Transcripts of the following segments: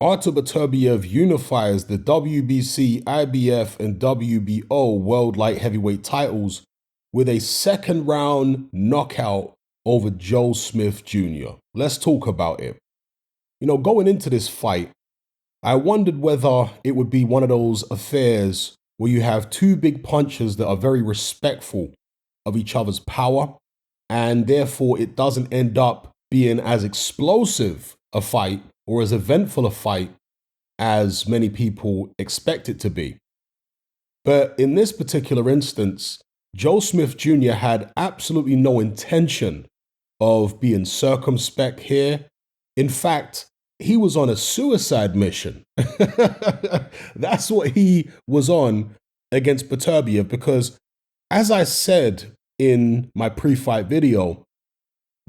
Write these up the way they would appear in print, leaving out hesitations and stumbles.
Artur Beterbiev unifies the WBC, IBF, and WBO World Light Heavyweight titles with a second round knockout over Joe Smith Jr. Let's talk about it. Going into this fight, I wondered whether it would be one of those affairs where you have two big punchers that are very respectful of each other's power, and therefore it doesn't end up being as explosive a fight or as eventful a fight as many people expect it to be. But in this particular instance, Joe Smith Jr. had absolutely no intention of being circumspect here. In fact, he was on a suicide mission. That's what he was on against Beterbiev, because as I said in my pre-fight video,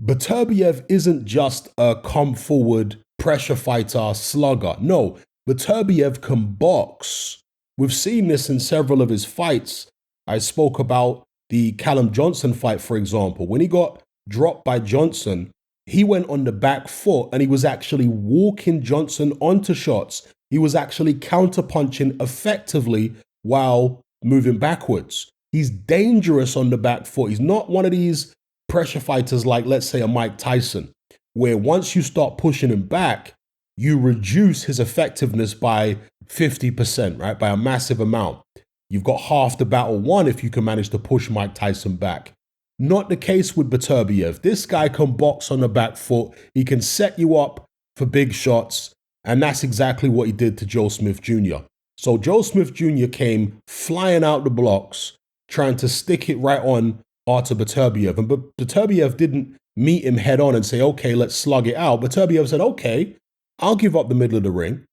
Beterbiev isn't just a come forward pressure fighter slugger. No, Beterbiev can box. We've seen this in several of his fights. I spoke about the Callum Johnson fight, for example. When he got dropped by Johnson, he went on the back foot and he was actually walking Johnson onto shots. He was actually counterpunching effectively while moving backwards. He's dangerous on the back foot. He's not one of these pressure fighters like, let's say, a Mike Tyson, where once you start pushing him back, you reduce his effectiveness by 50%, right? By a massive amount. You've got half the battle won if you can manage to push Mike Tyson back. Not the case with Beterbiev. This guy can box on the back foot. He can set you up for big shots. And that's exactly what he did to Joe Smith Jr. So Joe Smith Jr. came flying out the blocks, trying to stick it right on Artur Beterbiev. And Beterbiev didn't meet him head on and say, okay, let's slug it out. Beterbiev said, okay, I'll give up the middle of the ring.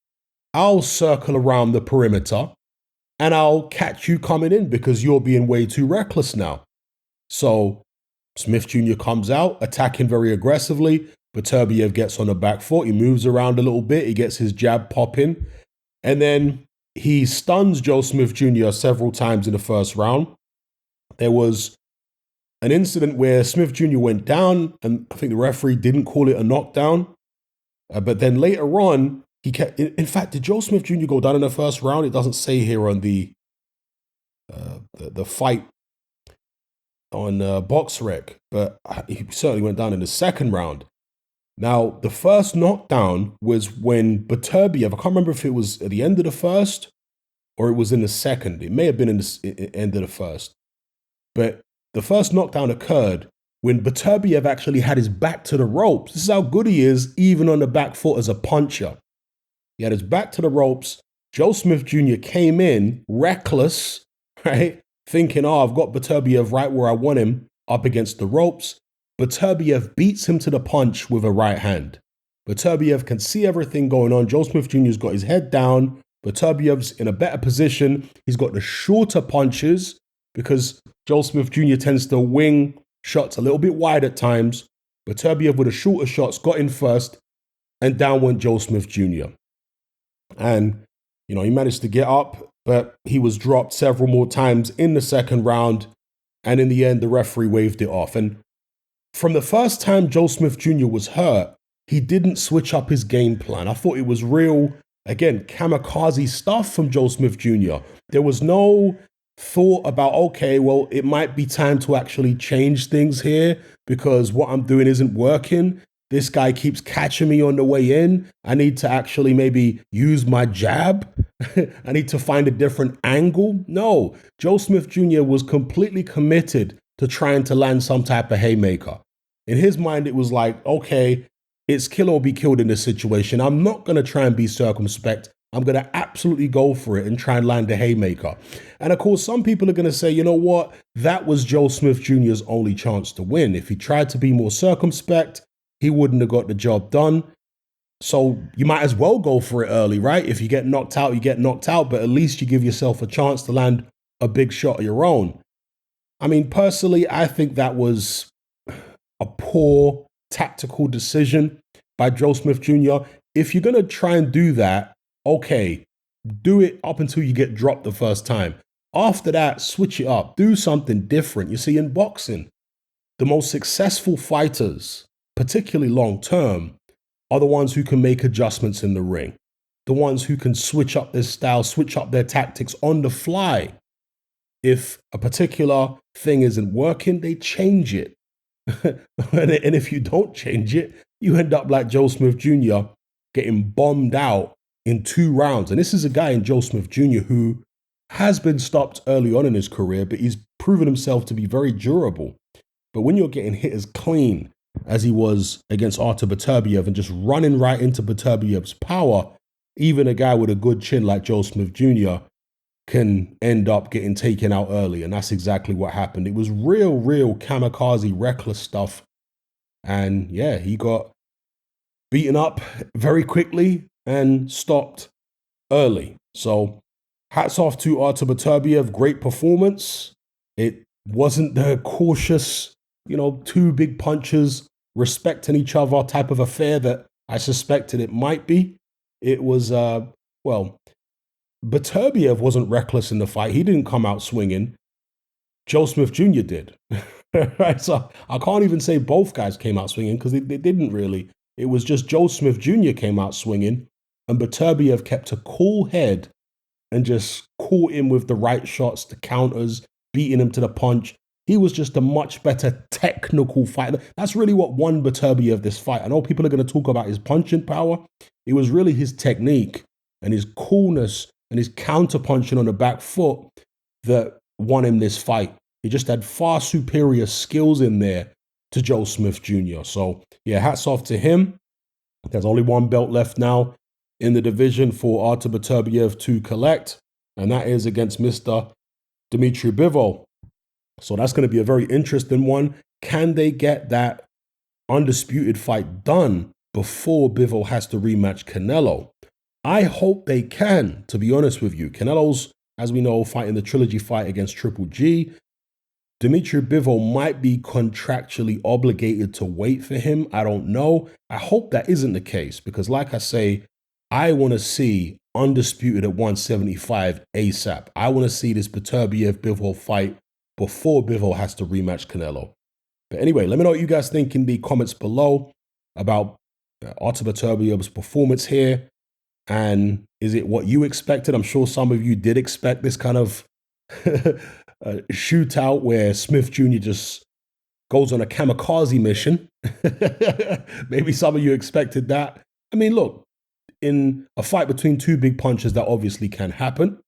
I'll circle around the perimeter and I'll catch you coming in because you're being way too reckless now. So Smith Jr. comes out, attacking very aggressively. Beterbiev gets on the back foot. He moves around a little bit. He gets his jab popping. And then he stuns Joe Smith Jr. several times in the first round. There was an incident where Smith Jr. went down, and I think the referee didn't call it a knockdown. But then later on, he kept. In fact, did Joe Smith Jr. go down in the first round? It doesn't say here on the fight on BoxRec, but he certainly went down in the second round. Now, the first knockdown was when Beterbiev, I can't remember if it was at the end of the first or it was in the second. It may have been in the end of the first. But the first knockdown occurred when Beterbiev actually had his back to the ropes. This is how good he is, even on the back foot as a puncher. He had his back to the ropes. Joe Smith Jr. came in reckless, right? Thinking, I've got Beterbiev right where I want him, up against the ropes. Beterbiev beats him to the punch with a right hand. Beterbiev can see everything going on. Joe Smith Jr.'s got his head down. Beterbiev's in a better position. He's got the shorter punches because Joe Smith Jr. tends to wing shots a little bit wide at times. Beterbiev with the shorter shots got in first, and down went Joe Smith Jr. And, he managed to get up, but he was dropped several more times in the second round. And in the end, the referee waved it off. And from the first time Joe Smith Jr. was hurt, he didn't switch up his game plan. I thought it was real, again, kamikaze stuff from Joe Smith Jr. There was no thought about, okay, well, it might be time to actually change things here because what I'm doing isn't working. This guy keeps catching me on the way in. I need to actually maybe use my jab. I need to find a different angle. No, Joe Smith Jr. was completely committed to trying to land some type of haymaker. In his mind, it was like, okay, it's kill or be killed in this situation. I'm not going to try and be circumspect. I'm going to absolutely go for it and try and land a haymaker. And of course, some people are going to say, you know what? That was Joe Smith Jr.'s only chance to win. If he tried to be more circumspect, he wouldn't have got the job done. So you might as well go for it early, right? If you get knocked out, you get knocked out, but at least you give yourself a chance to land a big shot of your own. I mean, personally, I think that was a poor tactical decision by Joe Smith Jr. If you're going to try and do that, okay, do it up until you get dropped the first time. After that, switch it up. Do something different. You see, in boxing, the most successful fighters, particularly long term, are the ones who can make adjustments in the ring. the ones who can switch up their style, switch up their tactics on the fly. If a particular thing isn't working, they change it. And if you don't change it, you end up like Joe Smith Jr. getting bombed out in 2 rounds. And this is a guy in Joe Smith Jr. who has been stopped early on in his career, but he's proven himself to be very durable. But when you're getting hit as clean as he was against Artur Beterbiev and just running right into Beterbiev's power, even a guy with a good chin like Joe Smith Jr. can end up getting taken out early. And that's exactly what happened. It was real kamikaze, reckless stuff. And yeah, he got beaten up very quickly and stopped early. So hats off to Artur Beterbiev. Great performance. It wasn't the cautious, 2 big punches respecting each other type of affair that I suspected it might be. It was, Beterbiev wasn't reckless in the fight. He didn't come out swinging. Joe Smith Jr. did. Right? So I can't even say both guys came out swinging because they didn't really. It was just Joe Smith Jr. came out swinging, and Beterbiev kept a cool head and just caught him with the right shots, the counters, beating him to the punch. He was just a much better technical fighter. That's really what won Beterbiev this fight. I know people are going to talk about his punching power. It was really his technique and his coolness and his counter punching on the back foot that won him this fight. He just had far superior skills in there to Joe Smith Jr. So yeah, hats off to him. There's only 1 belt left now in the division for Artur Beterbiev to collect, and that is against Mr. Dmitry Bivol. So that's going to be a very interesting one. Can they get that undisputed fight done before Bivol has to rematch Canelo? I hope they can, to be honest with you. Canelo's, as we know, fighting the trilogy fight against Triple G. Dmitry Bivol might be contractually obligated to wait for him. I don't know. I hope that isn't the case because, like I say, I want to see undisputed at 175 ASAP. I want to see this Beterbiev-Bivol fight before Bivol has to rematch Canelo. But anyway, let me know what you guys think in the comments below about Artur Beterbiev's performance here. And is it what you expected? I'm sure some of you did expect this kind of shootout where Smith Jr. just goes on a kamikaze mission. Maybe some of you expected that. I mean, look, in a fight between 2 big punchers, that obviously can happen.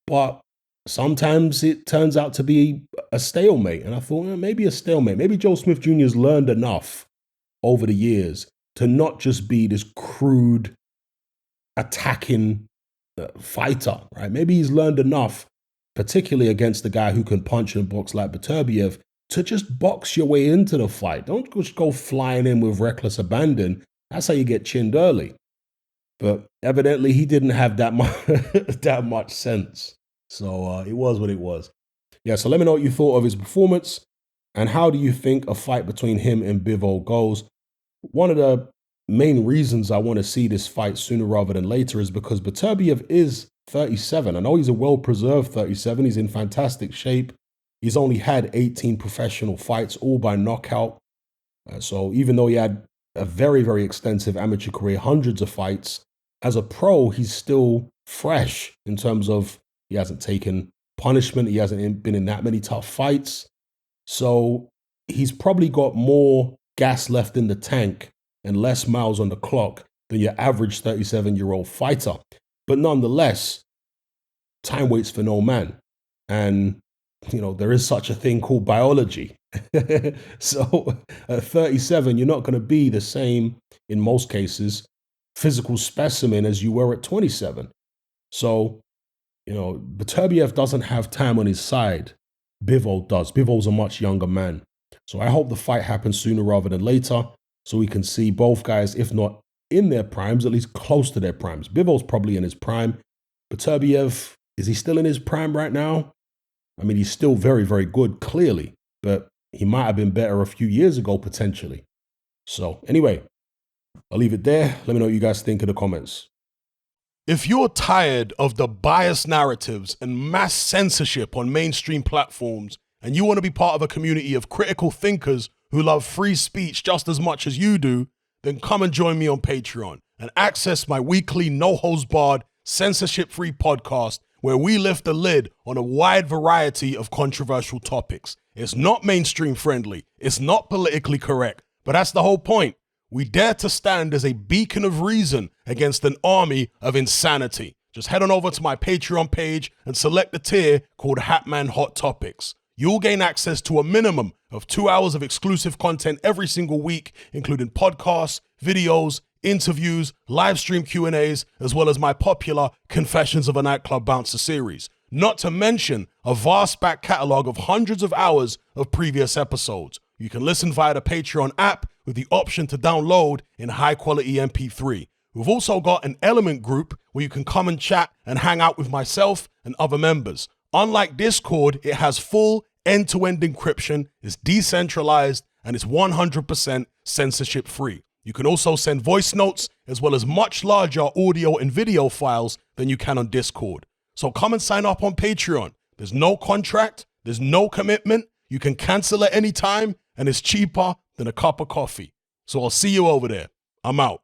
But sometimes it turns out to be a stalemate. And I thought, maybe a stalemate. Maybe Joe Smith Jr. has learned enough over the years to not just be this crude attacking fighter, right? Maybe he's learned enough, particularly against the guy who can punch and box like Beterbiev, to just box your way into the fight. Don't just go flying in with reckless abandon. That's how you get chinned early. But evidently he didn't have that much sense. So it was what it was. Yeah, so let me know what you thought of his performance and how do you think a fight between him and Bivol goes. One of the main reasons I want to see this fight sooner rather than later is because Beterbiev is 37. I know he's a well-preserved 37. He's in fantastic shape. He's only had 18 professional fights, all by knockout. So even though he had a very extensive amateur career, hundreds of fights, as a pro, he's still fresh in terms of he hasn't taken punishment. He hasn't been in that many tough fights. So he's probably got more gas left in the tank and less miles on the clock than your average 37-year-old fighter. But nonetheless, time waits for no man. And, there is such a thing called biology. So at 37, you're not going to be the same, in most cases, physical specimen as you were at 27. So, Beterbiev doesn't have time on his side. Bivol does. Bivol's a much younger man. So I hope the fight happens sooner rather than later so we can see both guys, if not in their primes, at least close to their primes. Bivol's probably in his prime. Beterbiev, is he still in his prime right now? I mean, he's still very good, clearly, but he might have been better a few years ago, potentially. So anyway, I'll leave it there. Let me know what you guys think in the comments. If you're tired of the biased narratives and mass censorship on mainstream platforms, and you want to be part of a community of critical thinkers who love free speech just as much as you do, then come and join me on Patreon. and access my weekly no-holds-barred, censorship-free podcast where we lift the lid on a wide variety of controversial topics. It's not mainstream friendly, it's not politically correct, but that's the whole point. We dare to stand as a beacon of reason against an army of insanity. Just head on over to my Patreon page and select the tier called Hatman Hot Topics. You'll gain access to a minimum of 2 hours of exclusive content every single week, including podcasts, videos, interviews, live stream Q&As, as well as my popular Confessions of a Nightclub Bouncer series. Not to mention a vast back catalog of hundreds of hours of previous episodes. You can listen via the Patreon app with the option to download in high quality MP3. We've also got an Element group where you can come and chat and hang out with myself and other members. Unlike Discord, it has full end-to-end encryption, is decentralized, and is 100% censorship free. You can also send voice notes as well as much larger audio and video files than you can on Discord. So come and sign up on Patreon. There's no contract, there's no commitment, you can cancel at any time, and it's cheaper than a cup of coffee. So I'll see you over there. I'm out.